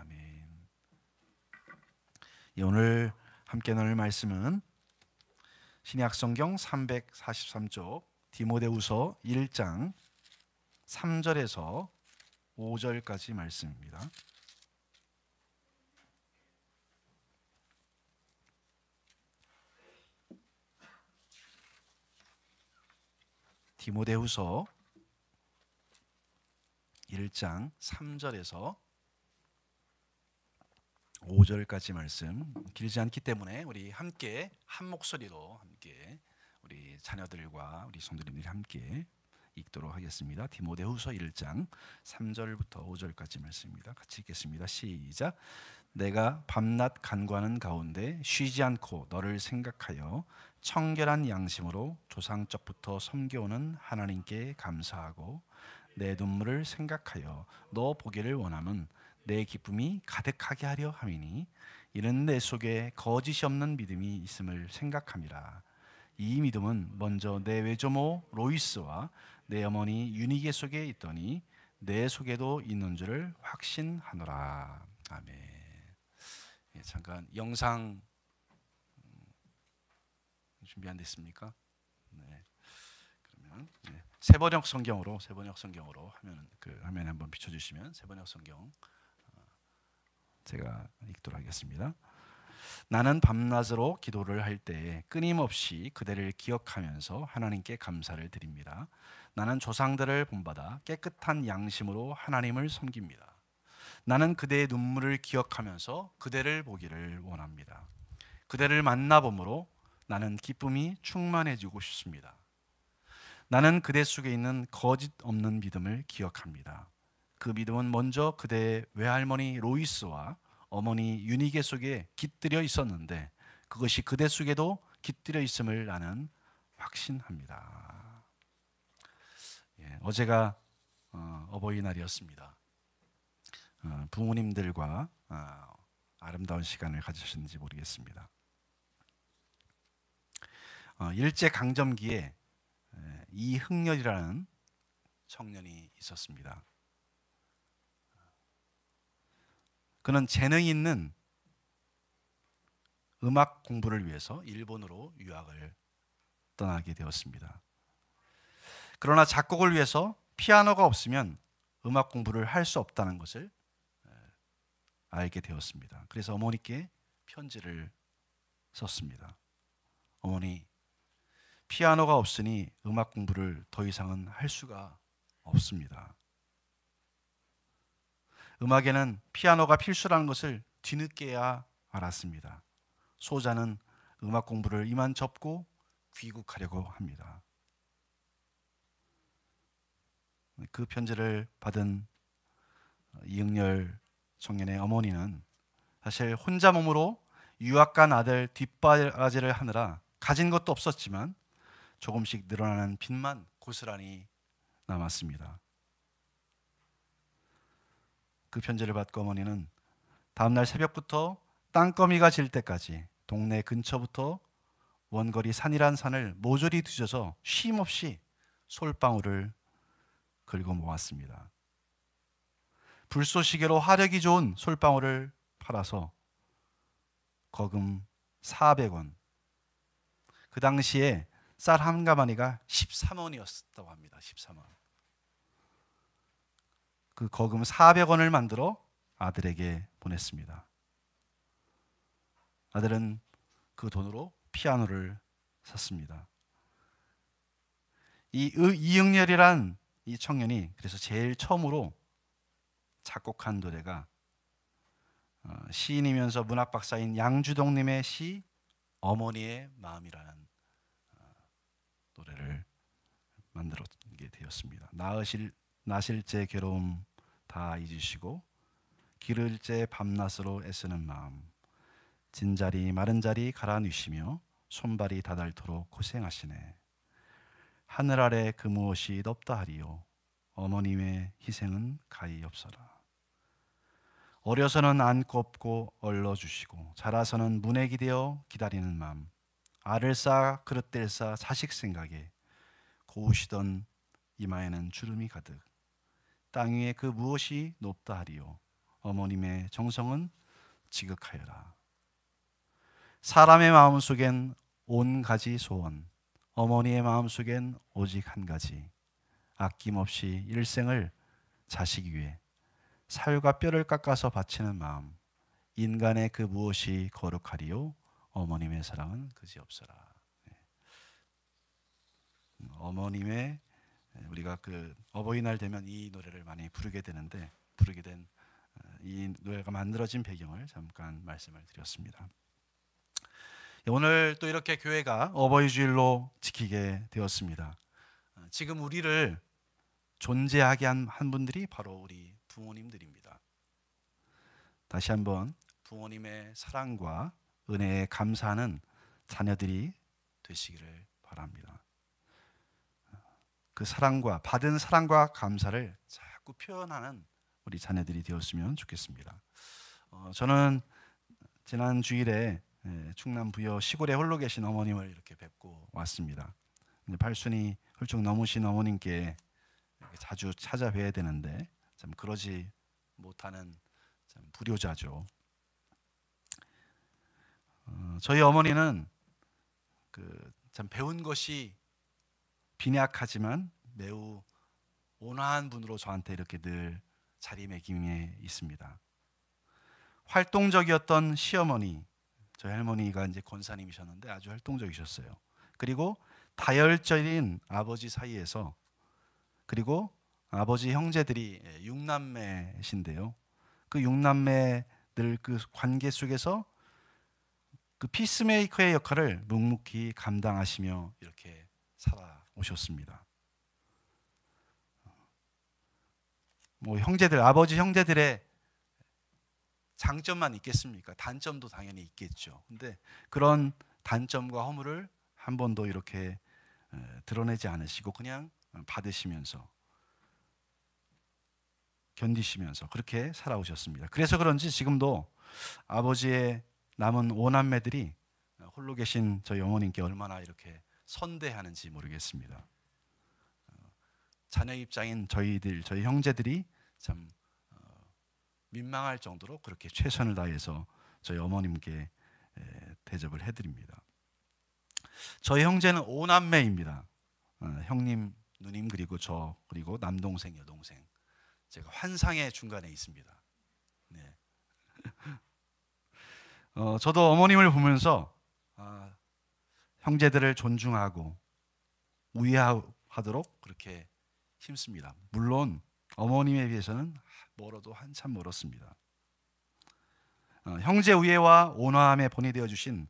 아멘. 오늘 함께 나눌 말씀은 신약성경 343쪽 디모데후서 1장 3절에서 5절까지 말씀입니다. 디모데후서 1장 3절에서 5절까지 말씀, 길지 않기 때문에 우리 함께 한 목소리로 함께 우리 자녀들과 우리 성도님들이 함께 읽도록 하겠습니다. 디모데후서 1장 3절부터 5절까지 말씀입니다. 같이 읽겠습니다. 시작. 내가 밤낮 간구하는 가운데 쉬지 않고 너를 생각하여 청결한 양심으로 조상적부터 섬겨오는 하나님께 감사하고 내 눈물을 생각하여 너 보기를 원함은 내 기쁨이 가득하게 하려 함이니 이는 내 속에 거짓이 없는 믿음이 있음을 생각함이라. 이 믿음은 먼저 내 외조모 로이스와 내 어머니 유니게 속에 있더니 내 속에도 있는 줄을 확신하노라. 아멘. 잠깐 영상 준비 안 됐습니까? 네. 그러면 세번역 성경으로 하면 그 화면에 한번 비춰주시면 세번역 성경 제가 읽도록 하겠습니다. 나는 밤낮으로 기도를 할 때 끊임없이 그대를 기억하면서 하나님께 감사를 드립니다. 나는 조상들을 본받아 깨끗한 양심으로 하나님을 섬깁니다. 나는 그대의 눈물을 기억하면서 그대를 보기를 원합니다. 그대를 만나봄으로 나는 기쁨이 충만해지고 싶습니다. 나는 그대 속에 있는 거짓 없는 믿음을 기억합니다. 그 믿음은 먼저 그대의 외할머니 로이스와 어머니 유니게 속에 깃들여 있었는데 그것이 그대 속에도 깃들여 있음을 나는 확신합니다. 어제가 어버이날이었습니다. 부모님들과 아름다운 시간을 가지셨는지 모르겠습니다. 일제강점기에 이흥렬이라는 청년이 있었습니다. 그는 재능이 있는 음악 공부를 위해서 일본으로 유학을 떠나게 되었습니다. 그러나 작곡을 위해서 피아노가 없으면 음악 공부를 할 수 없다는 것을 알게 되었습니다. 그래서 어머니께 편지를 썼습니다. 어머니, 피아노가 없으니 음악 공부를 더 이상은 할 수가 없습니다. 음악에는 피아노가 필수라는 것을 뒤늦게야 알았습니다. 소자는 음악 공부를 이만 접고 귀국하려고 합니다. 그 편지를 받은 이흥렬 청년의 어머니는 사실 혼자 몸으로 유학 간 아들 뒷바라지를 하느라 가진 것도 없었지만 조금씩 늘어나는 빚만 고스란히 남았습니다. 그 편지를 받고 어머니는 다음날 새벽부터 땅거미가 질 때까지 동네 근처부터 원거리 산이란 산을 모조리 뒤져서 쉼없이 솔방울을 긁어 모았습니다. 불쏘시개로 화력이 좋은 솔방울을 팔아서 거금 400원. 그 당시에 쌀 한 가마니가 13원이었다고 합니다. 13원. 그 거금 400원을 만들어 아들에게 보냈습니다. 아들은 그 돈으로 피아노를 샀습니다. 이흥렬이란 이 청년이 그래서 제일 처음으로 작곡한 노래가 시인이면서 문학 박사인 양주동님의 시 어머니의 마음이라는 노래를 만들게 되었습니다. 나실 제 괴로움 다 잊으시고 기를 제 밤낮으로 애쓰는 마음 진자리 마른 자리 갈아 누시며 손발이 다닳도록 고생하시네. 하늘 아래 그 무엇이 높다 하리요 어머님의 희생은 가히 없어라. 어려서는 안고 업고 얼러주시고 자라서는 문에 기대어 기다리는 마음 알을 쌓아 그릇될 쌓아 자식 생각에 고우시던 이마에는 주름이 가득 땅 위에 그 무엇이 높다 하리요 어머님의 정성은 지극하여라. 사람의 마음속엔 온 가지 소원, 어머니의 마음속엔 오직 한 가지, 아낌없이 일생을 자식 위해 살과 뼈를 깎아서 바치는 마음. 인간의 그 무엇이 거룩하리요? 어머님의 사랑은 그지없어라. 어머님의, 우리가 그 어버이날 되면 이 노래를 많이 부르게 되는데, 부르게 된 이 노래가 만들어진 배경을 잠깐 말씀을 드렸습니다. 오늘 또 이렇게 교회가 어버이 주일로 지키게 되었습니다. 지금 우리를 존재하게 한 분들이 바로 우리 부모님들입니다. 다시 한번 부모님의 사랑과 은혜에 감사하는 자녀들이 되시기를 바랍니다. 그 사랑과 받은 사랑과 감사를 자꾸 표현하는 우리 자녀들이 되었으면 좋겠습니다. 저는 지난 주일에 충남 부여 시골에 홀로 계신 어머님을 이렇게 뵙고 왔습니다. 팔순이 훌쩍 넘으신 어머님께 자주 찾아뵈야 되는데 참 그러지 못하는 참 불효자죠. 저희 어머니는 참 배운 것이 빈약하지만 매우 온화한 분으로 저한테 이렇게 늘 자리매김해 있습니다. 활동적이었던 시어머니, 저희 할머니가 이제 권사님이셨는데 아주 활동적이셨어요. 그리고 다혈질인 아버지 사이에서, 그리고 아버지 형제들이 6남매신데요. 그 6남매들 그 관계 속에서 그 피스메이커의 역할을 묵묵히 감당하시며 이렇게 살아오셨습니다. 뭐 아버지 형제들의 장점만 있겠습니까? 단점도 당연히 있겠죠. 근데 그런 단점과 허물을 한 번도 이렇게 드러내지 않으시고 그냥 받으시면서 견디시면서 그렇게 살아오셨습니다. 그래서 그런지 지금도 아버지의 남은 5남매들이 홀로 계신 저희 어머님께 얼마나 이렇게 선대하는지 모르겠습니다. 자녀 입장인 저희 형제들이 참 민망할 정도로 그렇게 최선을 다해서 저희 어머님께 대접을 해드립니다. 저희 형제는 5남매입니다. 형님, 누님, 그리고 저, 그리고 남동생, 여동생. 제가 환상의 중간에 있습니다. 네. 저도 어머님을 보면서 형제들을 존중하고 우애하도록 그렇게 힘씁니다. 물론 어머님에 비해서는 멀어도 한참 멀었습니다. 형제 우애와 온화함에 본이 되어 주신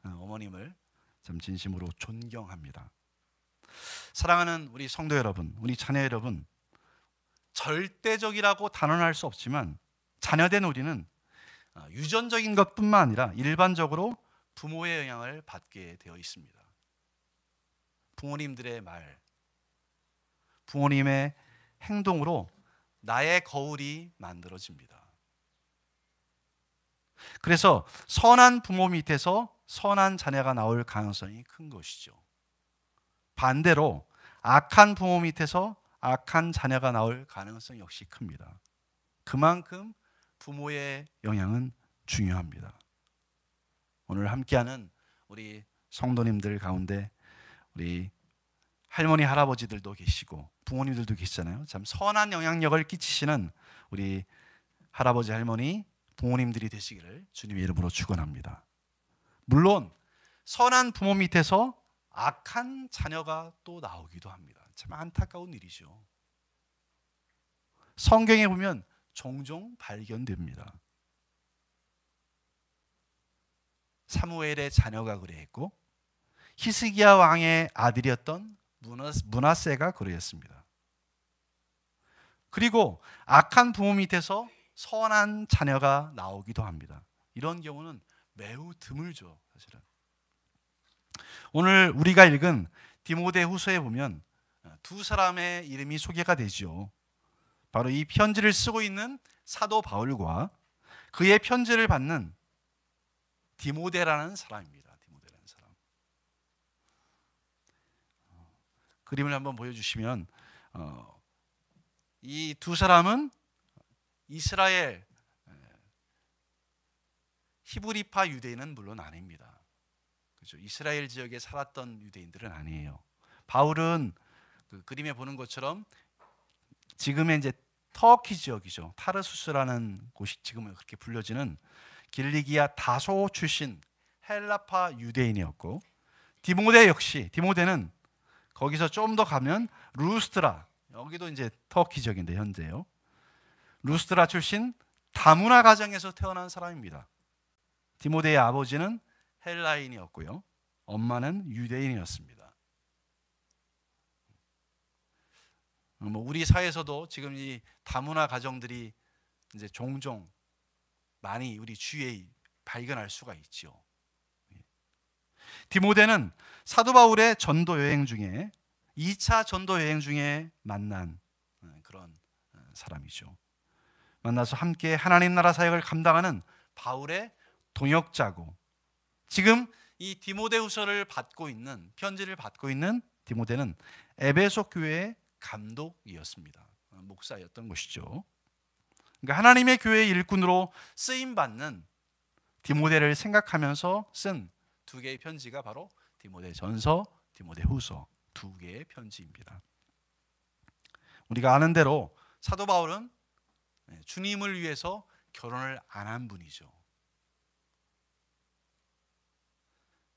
어머님을 참 진심으로 존경합니다. 사랑하는 우리 성도 여러분, 우리 자녀 여러분, 절대적이라고 단언할 수 없지만 자녀된 우리는 유전적인 것뿐만 아니라 일반적으로 부모의 영향을 받게 되어 있습니다. 부모님들의 말, 부모님의 행동으로 나의 거울이 만들어집니다. 그래서 선한 부모 밑에서 선한 자녀가 나올 가능성이 큰 것이죠. 반대로 악한 부모 밑에서 악한 자녀가 나올 가능성이 역시 큽니다. 그만큼 부모의 영향은 중요합니다. 오늘 함께하는 우리 성도님들 가운데 우리 할머니, 할아버지들도 계시고 부모님들도 계시잖아요. 참 선한 영향력을 끼치시는 우리 할아버지, 할머니, 부모님들이 되시기를 주님의 이름으로 축원합니다. 물론 선한 부모 밑에서 악한 자녀가 또 나오기도 합니다. 참 안타까운 일이죠. 성경에 보면 종종 발견됩니다. 사무엘의 자녀가 그랬고 히스기야 왕의 아들이었던 므낫세가 그러했습니다. 그리고 악한 부모 밑에서 선한 자녀가 나오기도 합니다. 이런 경우는 매우 드물죠, 사실은. 오늘 우리가 읽은 디모데후서에 보면 두 사람의 이름이 소개가 되죠. 바로 이 편지를 쓰고 있는 사도 바울과 그의 편지를 받는 디모데라는 사람입니다. 디모데라는 사람. 그림을 한번 보여주시면 이 두 사람은 이스라엘 히브리파 유대인은 물론 아닙니다. 그렇죠? 이스라엘 지역에 살았던 유대인들은 아니에요. 바울은 그 그림에 보는 것처럼 지금의 이제 터키 지역이죠. 타르수스라는 곳이 지금은 그렇게 불려지는 길리기아 다소 출신 헬라파 유대인이었고, 디모데 역시 디모데는 거기서 좀 더 가면 루스트라, 여기도 이제 터키 지역인데 현재요. 루스트라 출신 다문화 가정에서 태어난 사람입니다. 디모데의 아버지는 헬라인이었고요, 엄마는 유대인이었습니다. 우리 사회에서도 지금 이 다문화 가정들이 이제 종종 많이 우리 주위에 발견할 수가 있죠. 디모데는 사도 바울의 전도 여행 중에 2차 전도 여행 중에 만난 그런 사람이죠. 만나서 함께 하나님 나라 사역을 감당하는 바울의 동역자고, 지금 이 디모데후서를 받고 있는, 편지를 받고 있는 디모데는 에베소 교회의 감독이었습니다. 목사였던 것이죠. 그러니까 하나님의 교회의 일꾼으로 쓰임 받는 디모데를 생각하면서 쓴 두 개의 편지가 바로 디모데전서, 디모데후서 두 개의 편지입니다. 우리가 아는 대로 사도 바울은 주님을 위해서 결혼을 안 한 분이죠.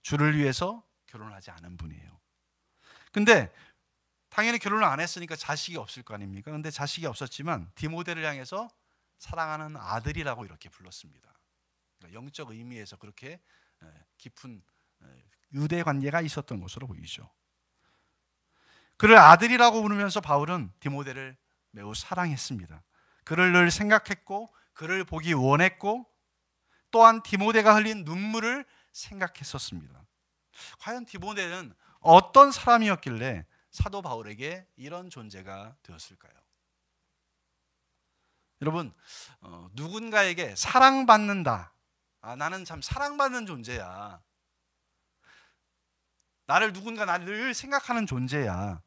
주를 위해서 결혼하지 않은 분이에요. 근데 당연히 결혼을 안 했으니까 자식이 없을 거 아닙니까? 근데 자식이 없었지만 디모데를 향해서 사랑하는 아들이라고 이렇게 불렀습니다. 그러니까 영적 의미에서 그렇게 깊은 유대 관계가 있었던 것으로 보이죠. 그를 아들이라고 부르면서 바울은 디모데를 매우 사랑했습니다. 그를 늘 생각했고, 그를 보기 원했고, 또한 디모데가 흘린 눈물을 생각했었습니다. 과연 디모데는 어떤 사람이었길래 사도 바울에게 이런 존재가 되었을까요? 여러분, 누군가에게 사랑받는다, 나는 참 사랑받는 존재야, 누군가 나를 늘 생각하는 존재야,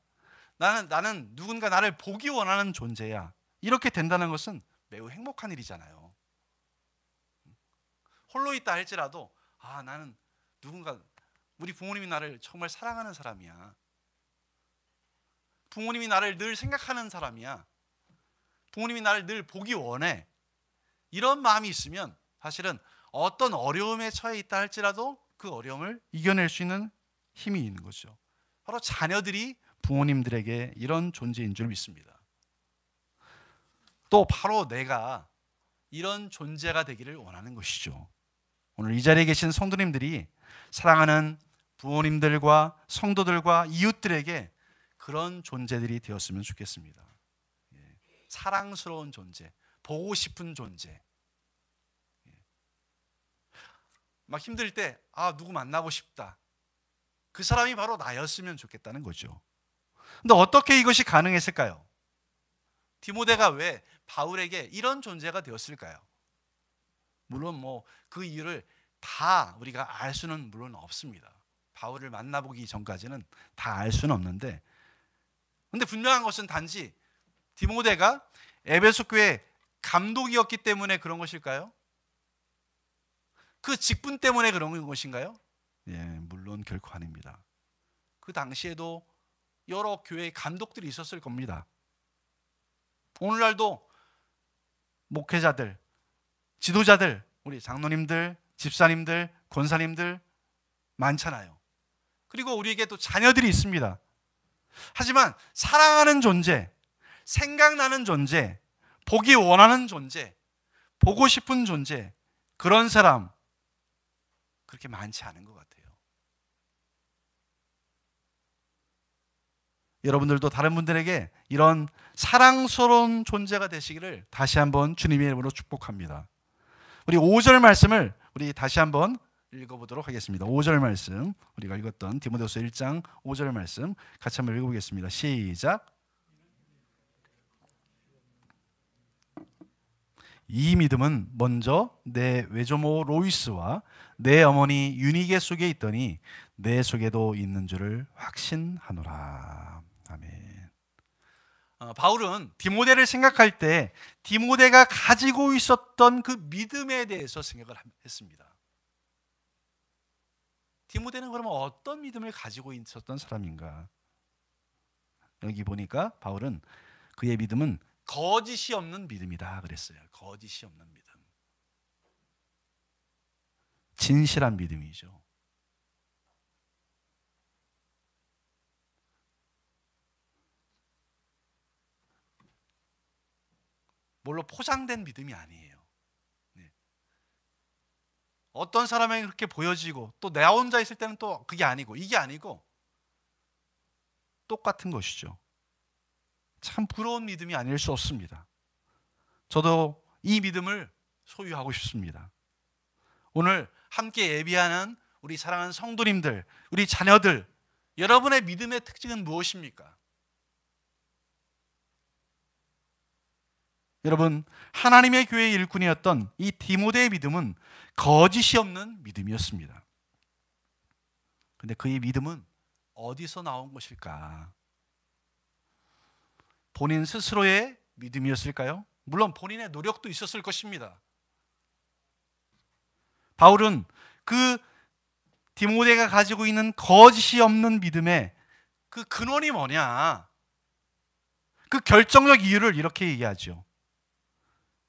나는 누군가 나를 보기 원하는 존재야, 이렇게 된다는 것은 매우 행복한 일이잖아요. 홀로 있다 할지라도 나는 누군가, 우리 부모님이 나를 정말 사랑하는 사람이야, 부모님이 나를 늘 생각하는 사람이야, 부모님이 나를 늘 보기 원해, 이런 마음이 있으면 사실은 어떤 어려움에 처해 있다 할지라도 그 어려움을 이겨낼 수 있는 힘이 있는 거죠. 바로 자녀들이 부모님들에게 이런 존재인 줄 믿습니다. 또 바로 내가 이런 존재가 되기를 원하는 것이죠. 오늘 이 자리에 계신 성도님들이 사랑하는 부모님들과 성도들과 이웃들에게 그런 존재들이 되었으면 좋겠습니다. 사랑스러운 존재, 보고 싶은 존재. 막 힘들 때 누구 만나고 싶다, 그 사람이 바로 나였으면 좋겠다는 거죠. 근데 어떻게 이것이 가능했을까요? 디모데가 왜 바울에게 이런 존재가 되었을까요? 물론 그 이유를 다 우리가 알 수는 물론 없습니다. 바울을 만나보기 전까지는 다 알 수는 없는데, 근데 분명한 것은 단지 디모데가 에베소 교회 감독이었기 때문에 그런 것일까요? 그 직분 때문에 그런 것인가요? 물론 결코 아닙니다. 그 당시에도 여러 교회의 감독들이 있었을 겁니다. 오늘날도 목회자들, 지도자들, 우리 장로님들, 집사님들, 권사님들 많잖아요. 그리고 우리에게 또 자녀들이 있습니다. 하지만 사랑하는 존재, 생각나는 존재, 보기 원하는 존재, 보고 싶은 존재, 그런 사람 그렇게 많지 않은 것 같아요. 여러분들도 다른 분들에게 이런 사랑스러운 존재가 되시기를 다시 한번 주님의 이름으로 축복합니다. 우리 5절 말씀을 우리 다시 한번 읽어보도록 하겠습니다. 5절 말씀, 우리가 읽었던 디모데후서 1장 5절 말씀 같이 한번 읽어보겠습니다. 시작. 이 믿음은 먼저 내 외조모 로이스와 내 어머니 유니게 속에 있더니 내 속에도 있는 줄을 확신하노라. 아멘. 바울은 디모데를 생각할 때 디모데가 가지고 있었던 그 믿음에 대해서 생각을 했습니다. 디모데는 그러면 어떤 믿음을 가지고 있었던 사람인가? 여기 보니까 바울은 그의 믿음은 거짓이 없는 믿음이다 그랬어요. 거짓이 없는 믿음. 진실한 믿음이죠. 뭘로 포장된 믿음이 아니에요. 네. 어떤 사람에게 그렇게 보여지고 또 내 혼자 있을 때는 또 그게 아니고 이게 아니고 똑같은 것이죠. 참 부러운 믿음이 아닐 수 없습니다. 저도 이 믿음을 소유하고 싶습니다. 오늘 함께 예비하는 우리 사랑하는 성도님들, 우리 자녀들, 여러분의 믿음의 특징은 무엇입니까? 여러분, 하나님의 교회의 일꾼이었던 이 디모데의 믿음은 거짓이 없는 믿음이었습니다. 그런데 그의 믿음은 어디서 나온 것일까? 본인 스스로의 믿음이었을까요? 물론 본인의 노력도 있었을 것입니다. 바울은 그 디모데가 가지고 있는 거짓이 없는 믿음의 그 근원이 뭐냐? 그 결정적 이유를 이렇게 얘기하죠.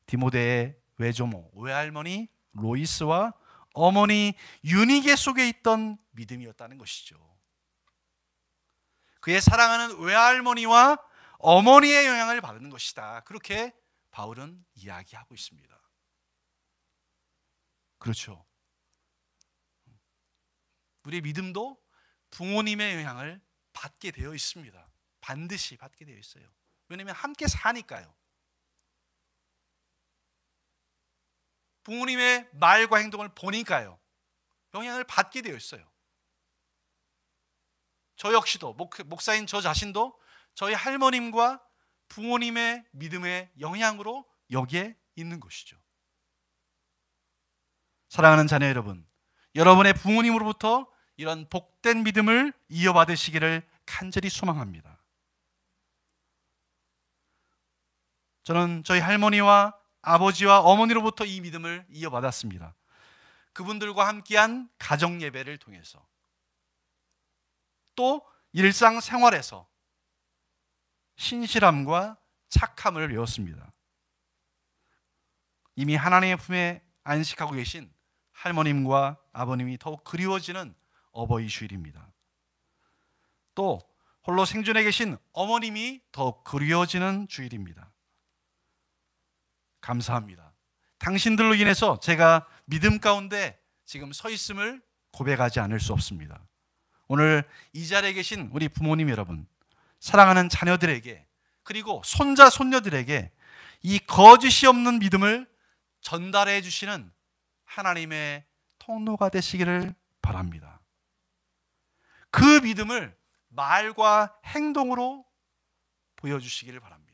디모데의 외조모, 외할머니 로이스와 어머니 유니게 속에 있던 믿음이었다는 것이죠. 그의 사랑하는 외할머니와 어머니의 영향을 받는 것이다. 그렇게 바울은 이야기하고 있습니다. 그렇죠. 우리의 믿음도 부모님의 영향을 받게 되어 있습니다. 반드시 받게 되어 있어요. 왜냐하면 함께 사니까요. 부모님의 말과 행동을 보니까요. 영향을 받게 되어 있어요. 저 역시도, 목사인 저 자신도 저희 할머님과 부모님의 믿음의 영향으로 여기에 있는 것이죠. 사랑하는 자녀 여러분, 여러분의 부모님으로부터 이런 복된 믿음을 이어받으시기를 간절히 소망합니다. 저는 저희 할머니와 아버지와 어머니로부터 이 믿음을 이어받았습니다. 그분들과 함께한 가정 예배를 통해서, 또 일상생활에서 신실함과 착함을 배웠습니다. 이미 하나님의 품에 안식하고 계신 할머님과 아버님이 더욱 그리워지는 어버이 주일입니다. 또 홀로 생존해 계신 어머님이 더욱 그리워지는 주일입니다. 감사합니다. 당신들로 인해서 제가 믿음 가운데 지금 서 있음을 고백하지 않을 수 없습니다. 오늘 이 자리에 계신 우리 부모님 여러분, 사랑하는 자녀들에게, 그리고 손자 손녀들에게 이 거짓이 없는 믿음을 전달해 주시는 하나님의 통로가 되시기를 바랍니다. 그 믿음을 말과 행동으로 보여주시기를 바랍니다.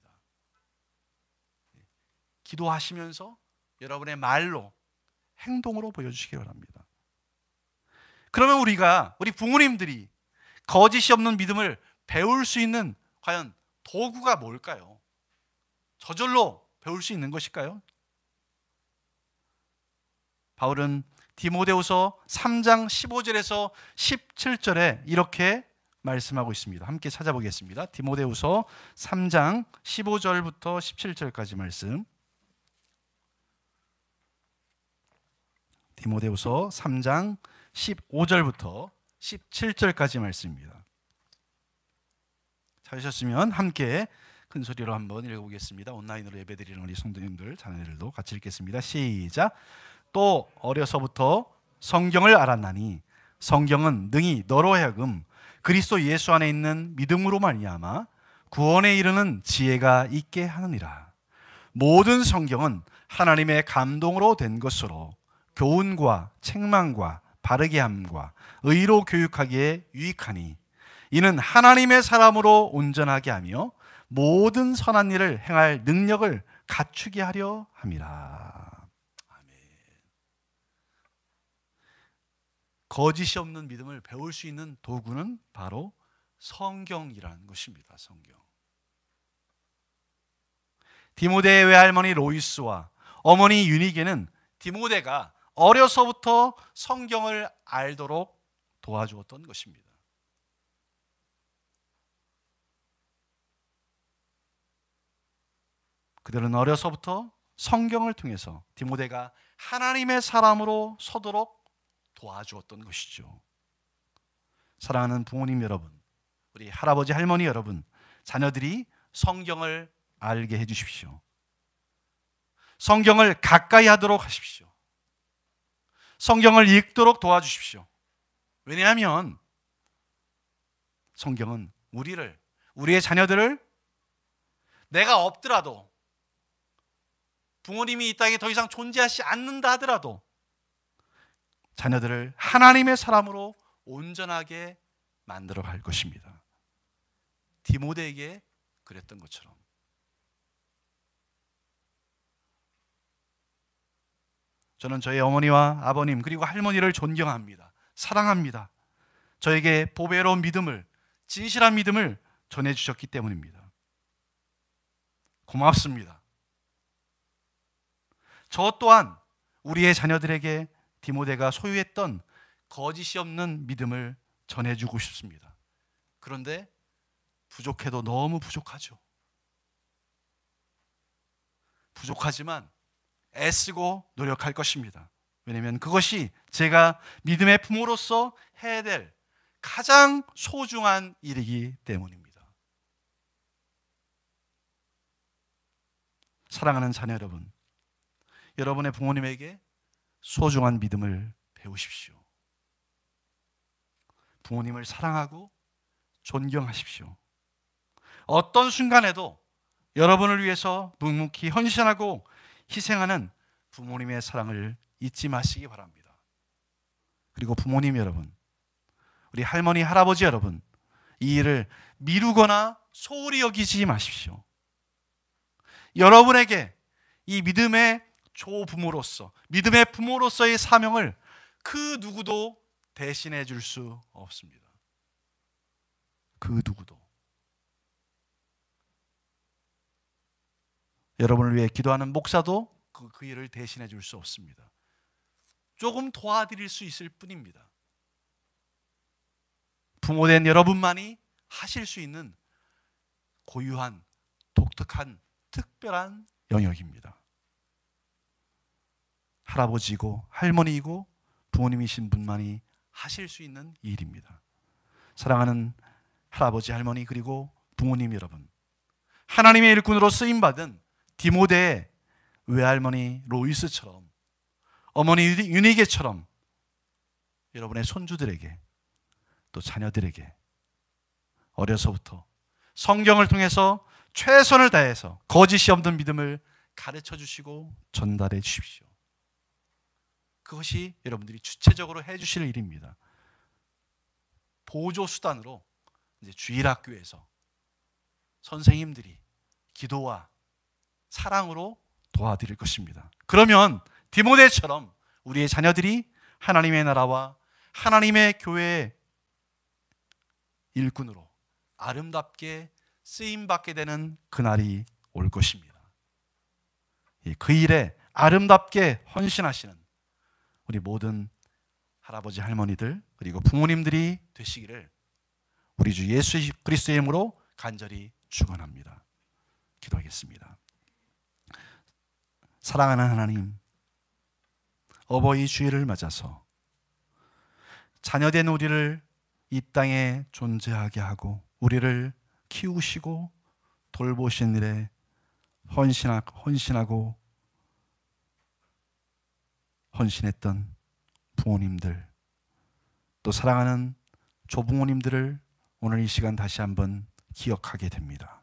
기도하시면서 여러분의 말로, 행동으로 보여주시기 바랍니다. 그러면 우리 부모님들이 거짓이 없는 믿음을 배울 수 있는 과연 도구가 뭘까요? 저절로 배울 수 있는 것일까요? 바울은 디모데후서 3장 15절에서 17절에 이렇게 말씀하고 있습니다. 함께 찾아보겠습니다. 디모데후서 3장 15절부터 17절까지 말씀. 디모데후서 3장 15절부터 17절까지 말씀입니다. 찾으셨으면 함께 큰 소리로 한번 읽어보겠습니다. 온라인으로 예배드리는 우리 성도님들, 자녀들도 같이 읽겠습니다. 시작. 또 어려서부터 성경을 알았나니 성경은 능히 너로 하여금 그리스도 예수 안에 있는 믿음으로 말미암아 구원에 이르는 지혜가 있게 하느니라. 모든 성경은 하나님의 감동으로 된 것으로 교훈과 책망과 바르게 함과 의로 교육하기에 유익하니 이는 하나님의 사람으로 온전하게 하며 모든 선한 일을 행할 능력을 갖추게 하려 함이라. 아멘. 거짓이 없는 믿음을 배울 수 있는 도구는 바로 성경이라는 것입니다. 성경. 디모데의 외할머니 로이스와 어머니 유니게는 디모데가 어려서부터 성경을 알도록 도와주었던 것입니다. 그들은 어려서부터 성경을 통해서 디모데가 하나님의 사람으로 서도록 도와주었던 것이죠. 사랑하는 부모님 여러분, 우리 할아버지 할머니 여러분, 자녀들이 성경을 알게 해주십시오. 성경을 가까이 하도록 하십시오. 성경을 읽도록 도와주십시오. 왜냐하면 성경은 우리의 자녀들을 내가 없더라도, 부모님이 이 땅에 더 이상 존재하지 않는다 하더라도 자녀들을 하나님의 사람으로 온전하게 만들어 갈 것입니다. 디모데에게 그랬던 것처럼. 저는 저희 어머니와 아버님 그리고 할머니를 존경합니다. 사랑합니다. 저에게 보배로운 믿음을, 진실한 믿음을 전해주셨기 때문입니다. 고맙습니다. 저 또한 우리의 자녀들에게 디모데가 소유했던 거짓이 없는 믿음을 전해주고 싶습니다. 그런데 부족해도 너무 부족하죠. 부족하지만 애쓰고 노력할 것입니다. 왜냐하면 그것이 제가 믿음의 부모로서 해야 될 가장 소중한 일이기 때문입니다. 사랑하는 자녀 여러분, 여러분의 부모님에게 소중한 믿음을 배우십시오. 부모님을 사랑하고 존경하십시오. 어떤 순간에도 여러분을 위해서 묵묵히 헌신하고 희생하는 부모님의 사랑을 잊지 마시기 바랍니다. 그리고 부모님 여러분, 우리 할머니, 할아버지 여러분, 이 일을 미루거나 소홀히 여기지 마십시오. 여러분에게 이 믿음의 조부모로서, 믿음의 부모로서의 사명을 그 누구도 대신해 줄 수 없습니다. 그 누구도. 여러분을 위해 기도하는 목사도 그 일을 대신해 줄 수 없습니다. 조금 도와드릴 수 있을 뿐입니다. 부모된 여러분만이 하실 수 있는 고유한, 독특한, 특별한 영역입니다. 할아버지이고 할머니이고 부모님이신 분만이 하실 수 있는 일입니다. 사랑하는 할아버지, 할머니 그리고 부모님 여러분, 하나님의 일꾼으로 쓰임받은 디모데의 외할머니 로이스처럼, 어머니 유니게처럼 여러분의 손주들에게 또 자녀들에게 어려서부터 성경을 통해서 최선을 다해서 거짓이 없는 믿음을 가르쳐 주시고 전달해 주십시오. 그것이 여러분들이 주체적으로 해 주실 일입니다. 보조 수단으로 이제 주일학교에서 선생님들이 기도와 사랑으로 도와드릴 것입니다. 그러면 디모데처럼 우리의 자녀들이 하나님의 나라와 하나님의 교회의 일꾼으로 아름답게 쓰임받게 되는 그날이 올 것입니다. 그 일에 아름답게 헌신하시는 우리 모든 할아버지, 할머니들 그리고 부모님들이 되시기를 우리 주 예수 그리스도의 이름으로 간절히 축원합니다. 기도하겠습니다. 사랑하는 하나님, 어버이 주일을 맞아서 자녀된 우리를 이 땅에 존재하게 하고 우리를 키우시고 돌보신 일에 헌신하고 헌신했던 부모님들, 또 사랑하는 조부모님들을 오늘 이 시간 다시 한번 기억하게 됩니다.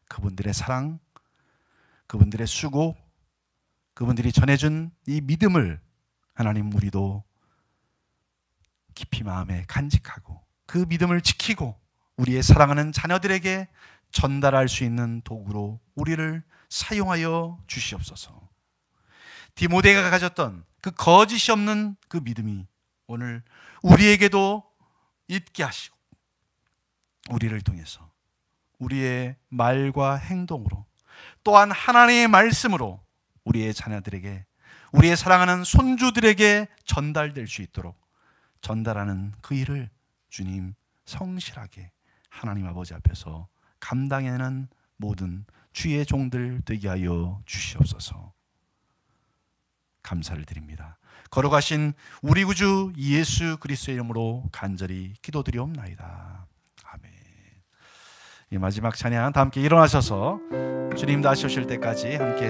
그분들의 사랑, 그분들의 수고, 그분들이 전해준 이 믿음을 하나님 우리도 깊이 마음에 간직하고 그 믿음을 지키고 우리의 사랑하는 자녀들에게 전달할 수 있는 도구로 우리를 사용하여 주시옵소서. 디모데가 가졌던 그 거짓이 없는 그 믿음이 오늘 우리에게도 있게 하시고 우리를 통해서 우리의 말과 행동으로 또한 하나님의 말씀으로 우리의 자녀들에게, 우리의 사랑하는 손주들에게 전달될 수 있도록 전달하는 그 일을 주님 성실하게 하나님 아버지 앞에서 감당하는 모든 주의 종들 되게 하여 주시옵소서. 감사를 드립니다. 걸어가신 우리 구주 예수 그리스도의 이름으로 간절히 기도드리옵나이다. 아멘. 이 마지막 찬양 다 함께 일어나셔서 주님 다시 오실 때까지 함께